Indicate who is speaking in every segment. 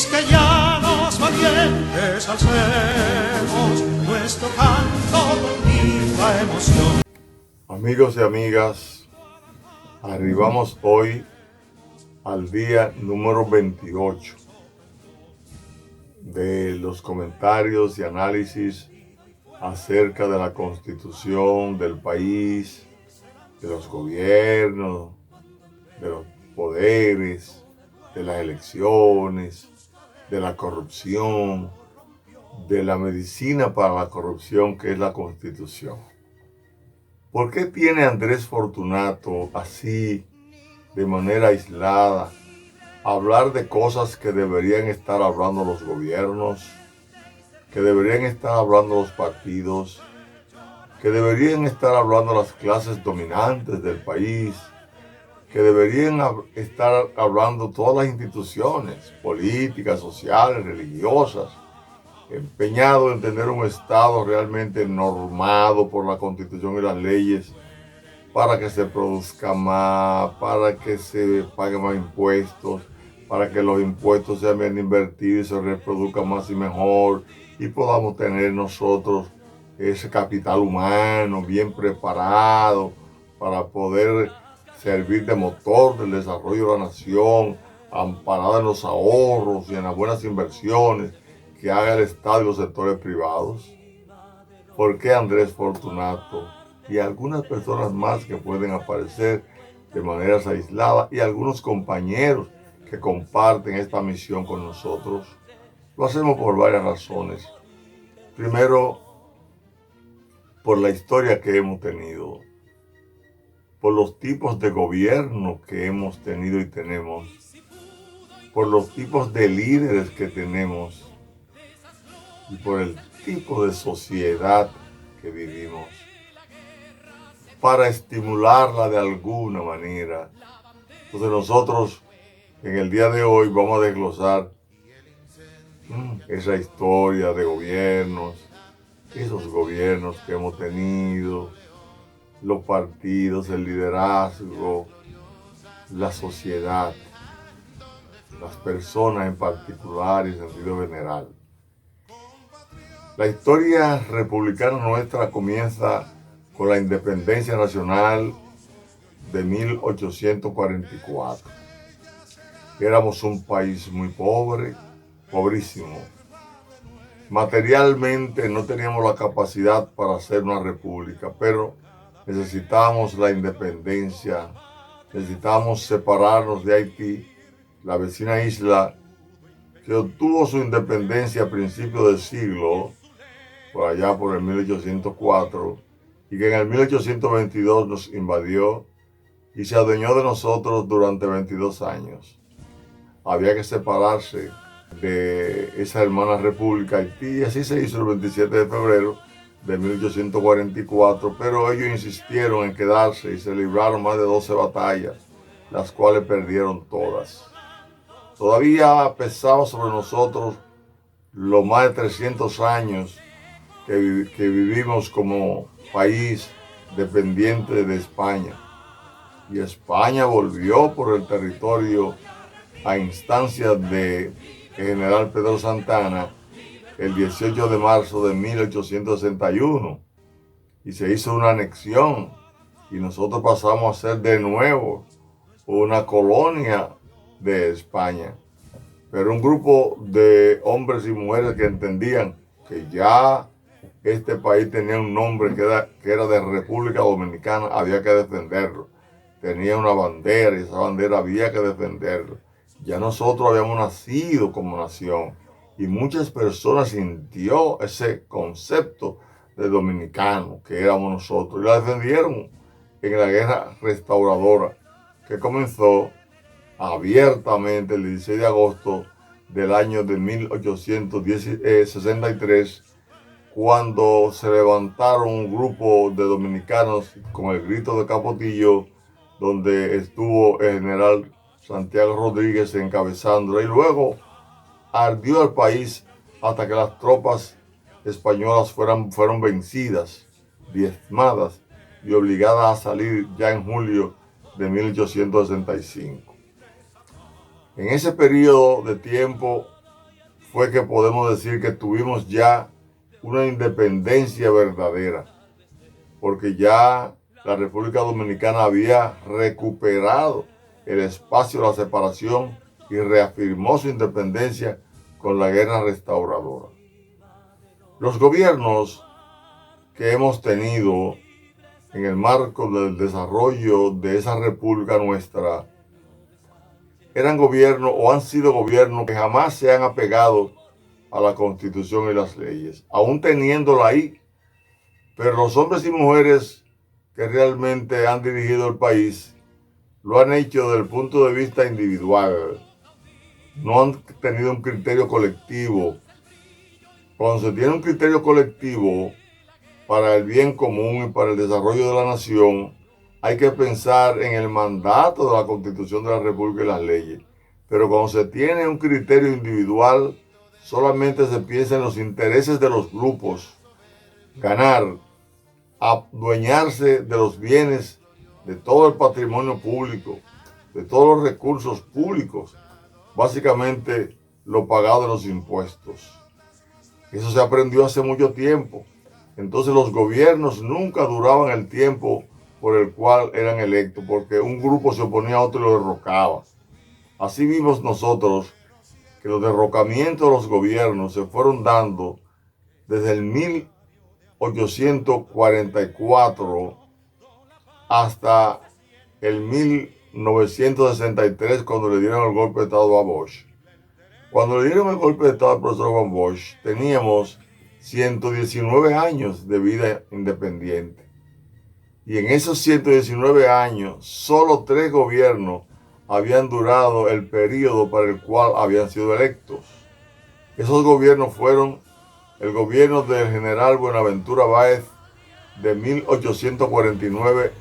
Speaker 1: Mis queyanos valientes alcemos nuestro canto con viva emoción.
Speaker 2: Amigos y amigas, arribamos hoy al día número 28 de los comentarios y análisis acerca de la constitución del país, de los gobiernos, de los poderes, de las elecciones, de la corrupción, de la medicina para la corrupción que es la Constitución. ¿Por qué tiene Andrés Fortunato así, de manera aislada, hablar de cosas que deberían estar hablando los gobiernos, que deberían estar hablando los partidos, que deberían estar hablando las clases dominantes del país, que deberían estar hablando todas las instituciones políticas, sociales, religiosas, empeñado en tener un Estado realmente normado por la Constitución y las leyes para que se produzca más, para que se paguen más impuestos, para que los impuestos sean bien invertidos y se reproduzcan más y mejor y podamos tener nosotros ese capital humano bien preparado para poder servir de motor del desarrollo de la nación, amparada en los ahorros y en las buenas inversiones que haga el Estado y los sectores privados? ¿Por qué Andrés Fortunato y algunas personas más que pueden aparecer de maneras aisladas y algunos compañeros que comparten esta misión con nosotros? Lo hacemos por varias razones. Primero, por la historia que hemos tenido, por los tipos de gobierno que hemos tenido y tenemos, por los tipos de líderes que tenemos y por el tipo de sociedad que vivimos, para estimularla de alguna manera. Entonces nosotros en el día de hoy vamos a desglosar esa historia de gobiernos, esos gobiernos que hemos tenido, los partidos, el liderazgo, la sociedad, las personas en particular y en sentido general. La historia republicana nuestra comienza con la independencia nacional de 1844. Éramos un país muy pobre, pobrísimo. Materialmente no teníamos la capacidad para hacer una república, pero necesitábamos la independencia, necesitábamos separarnos de Haití, la vecina isla que obtuvo su independencia a principios del siglo, por allá por el 1804, y que en el 1822 nos invadió y se adueñó de nosotros durante 22 años. Había que separarse de esa hermana república Haití y así se hizo el 27 de febrero de 1844, pero ellos insistieron en quedarse y se libraron más de 12 batallas, las cuales perdieron todas. Todavía pesaba sobre nosotros los más de 300 años que vivimos como país dependiente de España. Y España volvió por el territorio a instancias de general Pedro Santana el 18 de marzo de 1861 y se hizo una anexión y nosotros pasamos a ser de nuevo una colonia de España. Pero un grupo de hombres y mujeres que entendían que ya este país tenía un nombre que era de República Dominicana, había que defenderlo. Tenía una bandera y esa bandera había que defenderla. Ya nosotros habíamos nacido como nación y muchas personas sintió ese concepto de dominicano que éramos nosotros y la defendieron en la guerra restauradora que comenzó abiertamente el 16 de agosto del año de 1863, cuando se levantaron un grupo de dominicanos con el grito de Capotillo, donde estuvo el general Santiago Rodríguez encabezándola, y luego ardió el país hasta que las tropas españolas fueron vencidas, diezmadas y obligadas a salir ya en julio de 1865. En ese periodo de tiempo fue que podemos decir que tuvimos ya una independencia verdadera, porque ya la República Dominicana había recuperado el espacio de la separación y reafirmó su independencia con la guerra restauradora. Los gobiernos que hemos tenido en el marco del desarrollo de esa república nuestra eran gobiernos o han sido gobiernos que jamás se han apegado a la Constitución y las leyes, aún teniéndola ahí. Pero los hombres y mujeres que realmente han dirigido el país lo han hecho desde el punto de vista individual. No han tenido un criterio colectivo. Cuando se tiene un criterio colectivo para el bien común y para el desarrollo de la nación, hay que pensar en el mandato de la Constitución de la República y las leyes. Pero cuando se tiene un criterio individual, solamente se piensa en los intereses de los grupos, ganar, adueñarse de los bienes, de todo el patrimonio público, de todos los recursos públicos, básicamente lo pagado de los impuestos. Eso se aprendió hace mucho tiempo. Entonces los gobiernos nunca duraban el tiempo por el cual eran electos, porque un grupo se oponía a otro y lo derrocaba. Así vimos nosotros que los derrocamientos de los gobiernos se fueron dando desde el 1844 hasta el 1963, cuando le dieron el golpe de Estado a Bosch. Cuando le dieron el golpe de Estado al profesor Juan Bosch, teníamos 119 años de vida independiente. Y en esos 119 años, solo 3 gobiernos habían durado el periodo para el cual habían sido electos. Esos gobiernos fueron el gobierno del general Buenaventura Báez de 1849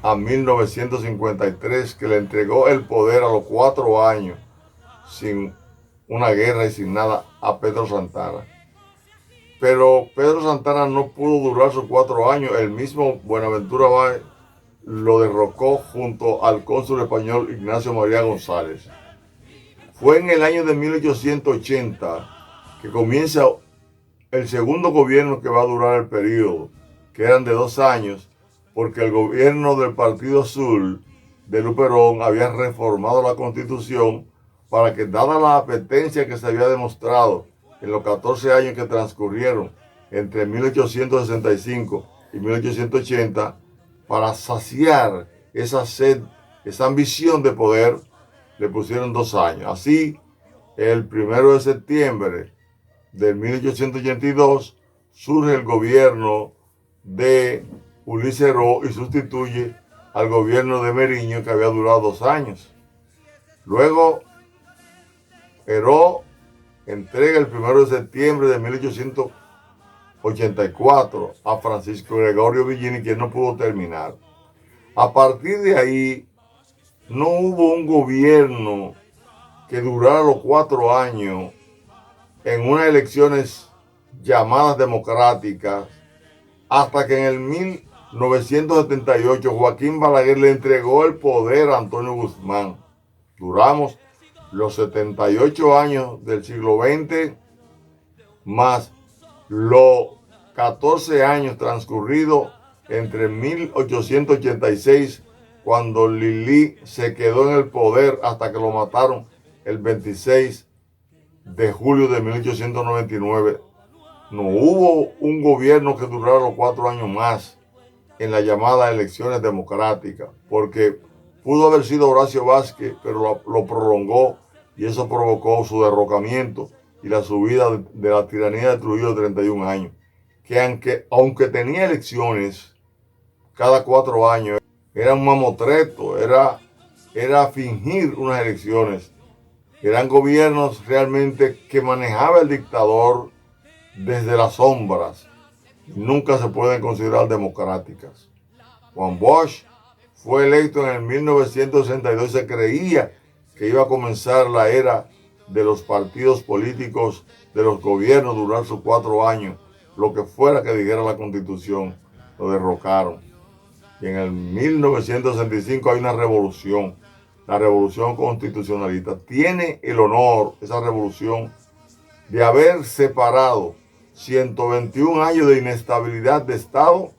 Speaker 2: a 1953, que le entregó el poder a los 4 años, sin una guerra y sin nada, a Pedro Santana. Pero Pedro Santana no pudo durar sus 4 años. El mismo Buenaventura Báez lo derrocó junto al cónsul español Ignacio María González. Fue en el año de 1880 que comienza el segundo gobierno que va a durar el periodo, que eran de 2 años, porque el gobierno del Partido Azul de Luperón había reformado la Constitución para que, dada la apetencia que se había demostrado en los 14 años que transcurrieron entre 1865 y 1880, para saciar esa sed, esa ambición de poder, le pusieron 2 años. Así, el 1 de septiembre de 1882 surge el gobierno de Ulises Heró y sustituye al gobierno de Meriño, que había durado 2 años. Luego, Heró entrega el 1 de septiembre de 1884 a Francisco Gregorio Villini, quien no pudo terminar. A partir de ahí, no hubo un gobierno que durara los 4 años en unas elecciones llamadas democráticas, hasta que en el 1978 Joaquín Balaguer le entregó el poder a Antonio Guzmán. Duramos los 78 años del siglo XX, más los 14 años transcurridos entre 1886, cuando Lili se quedó en el poder, hasta que lo mataron el 26 de julio de 1899. No hubo un gobierno que durara los 4 años más en las llamadas elecciones democráticas, porque pudo haber sido Horacio Vázquez, pero lo prolongó, y eso provocó su derrocamiento y la subida de la tiranía de Trujillo de 31 años, que aunque tenía elecciones cada 4 años, era un mamotreto, era fingir unas elecciones. Eran gobiernos realmente que manejaba el dictador desde las sombras. Nunca se pueden considerar democráticas. Juan Bosch fue electo en el 1962. Se creía que iba a comenzar la era de los partidos políticos, de los gobiernos, durar sus 4 años. Lo que fuera que dijera la Constitución, lo derrocaron. Y en el 1965 hay una revolución, la revolución constitucionalista. Tiene el honor, esa revolución, de haber separado 121 años de inestabilidad de Estado,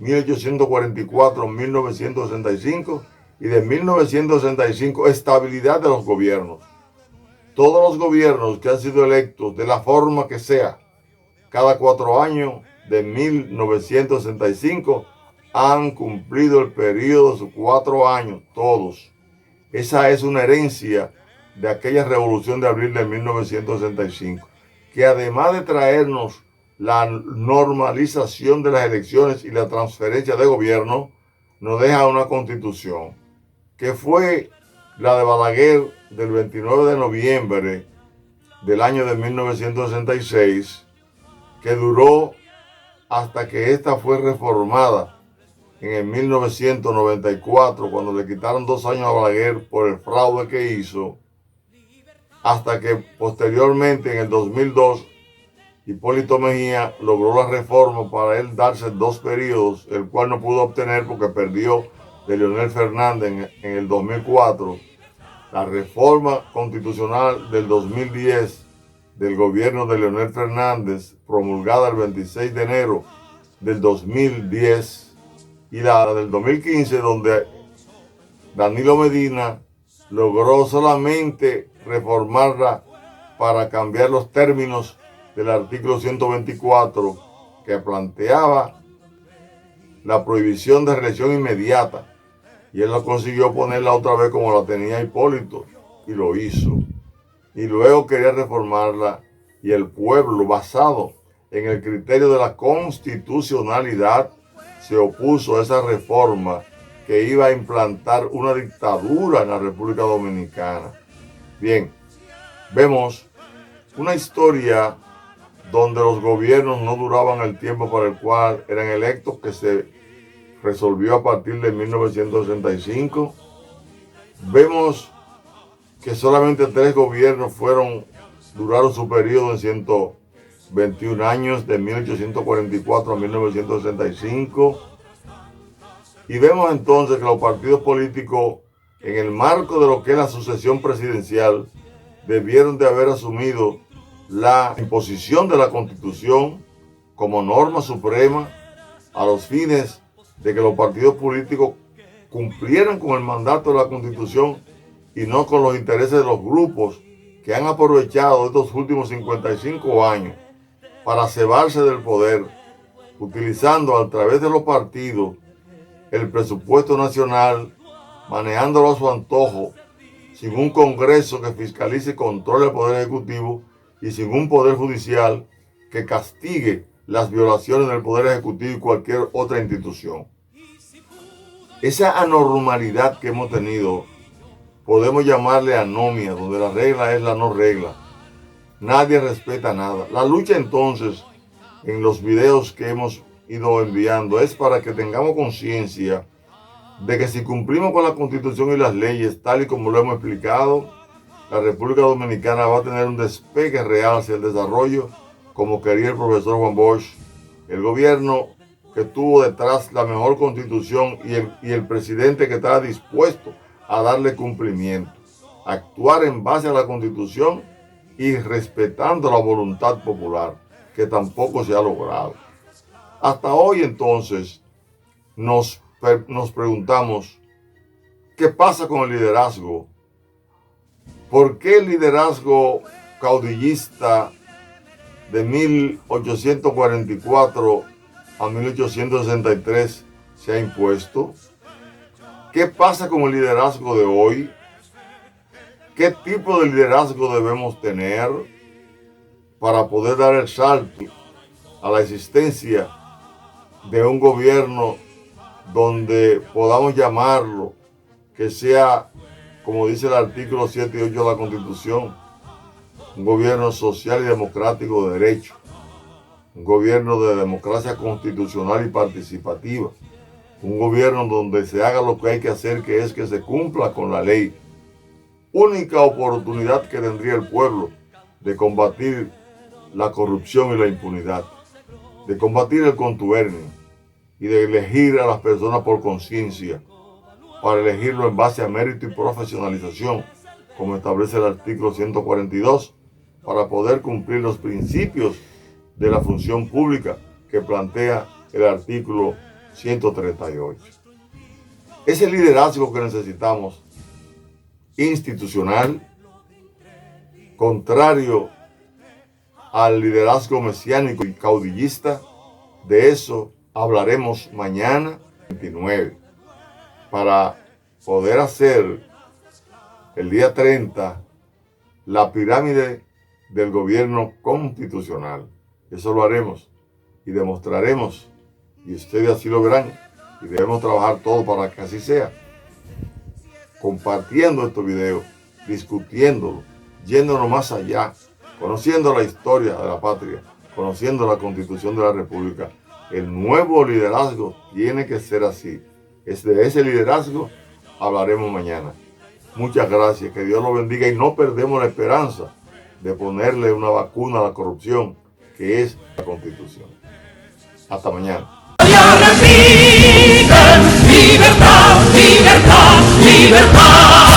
Speaker 2: 1844-1965, y de 1965 estabilidad de los gobiernos. Todos los gobiernos que han sido electos de la forma que sea, cada 4 años de 1965, han cumplido el periodo de sus 4 años, todos. Esa es una herencia de aquella revolución de abril de 1965, que además de traernos la normalización de las elecciones y la transferencia de gobierno, nos deja una constitución, que fue la de Balaguer del 29 de noviembre del año de 1966, que duró hasta que esta fue reformada en el 1994, cuando le quitaron 2 años a Balaguer por el fraude que hizo, hasta que posteriormente en el 2002 Hipólito Mejía logró la reforma para él darse 2 periodos, el cual no pudo obtener porque perdió de Leonel Fernández en el 2004. La reforma constitucional del 2010 del gobierno de Leonel Fernández, promulgada el 26 de enero del 2010, y la del 2015, donde Danilo Medina logró solamente reformarla para cambiar los términos del artículo 124, que planteaba la prohibición de reelección inmediata, y él lo consiguió ponerla otra vez como la tenía Hipólito, y lo hizo. Y luego quería reformarla, y el pueblo, basado en el criterio de la constitucionalidad, se opuso a esa reforma que iba a implantar una dictadura en la República Dominicana. Bien, vemos una historia donde los gobiernos no duraban el tiempo para el cual eran electos, que se resolvió a partir de 1965. Vemos que solamente 3 gobiernos duraron su periodo en 121 años, de 1844 a 1965. Y vemos entonces que los partidos políticos, en el marco de lo que es la sucesión presidencial, debieron de haber asumido la imposición de la Constitución como norma suprema, a los fines de que los partidos políticos cumplieran con el mandato de la Constitución y no con los intereses de los grupos que han aprovechado estos últimos 55 años para cebarse del poder, utilizando a través de los partidos el presupuesto nacional, manejándolo a su antojo, sin un Congreso que fiscalice y controle el Poder Ejecutivo, y sin un Poder Judicial que castigue las violaciones del Poder Ejecutivo y cualquier otra institución. Esa anormalidad que hemos tenido, podemos llamarle anomia, donde la regla es la no regla. Nadie respeta nada. La lucha entonces, en los videos que hemos ido enviando, es para que tengamos conciencia de que si cumplimos con la Constitución y las leyes, tal y como lo hemos explicado, la República Dominicana va a tener un despegue real hacia el desarrollo, como quería el profesor Juan Bosch, el gobierno que tuvo detrás la mejor Constitución y el presidente que estaba dispuesto a darle cumplimiento, actuar en base a la Constitución y respetando la voluntad popular, que tampoco se ha logrado. Hasta hoy entonces nos preguntamos, ¿qué pasa con el liderazgo? ¿Por qué el liderazgo caudillista de 1844 a 1863 se ha impuesto? ¿Qué pasa con el liderazgo de hoy? ¿Qué tipo de liderazgo debemos tener para poder dar el salto a la existencia de un gobierno donde podamos llamarlo que sea, como dice el artículo 7 y 8 de la Constitución, un gobierno social y democrático de derecho, un gobierno de democracia constitucional y participativa, un gobierno donde se haga lo que hay que hacer, que es que se cumpla con la ley? Única oportunidad que tendría el pueblo de combatir la corrupción y la impunidad, de combatir el contubernio y de elegir a las personas por conciencia, para elegirlo en base a mérito y profesionalización, como establece el artículo 142 para poder cumplir los principios de la función pública que plantea el artículo 138. Ese liderazgo que necesitamos, institucional, contrario al liderazgo mesiánico y caudillista, de eso hablaremos mañana 29, para poder hacer el día 30 la pirámide del gobierno constitucional. Eso lo haremos y demostraremos, y ustedes así lo verán, y debemos trabajar todo para que así sea, compartiendo estos videos, discutiéndolo, yéndonos más allá, conociendo la historia de la patria, conociendo la Constitución de la República. El nuevo liderazgo tiene que ser así. Es de ese liderazgo hablaremos mañana. Muchas gracias, que Dios los bendiga y no perdemos la esperanza de ponerle una vacuna a la corrupción, que es la Constitución. Hasta mañana.
Speaker 3: Libertad, libertad, libertad.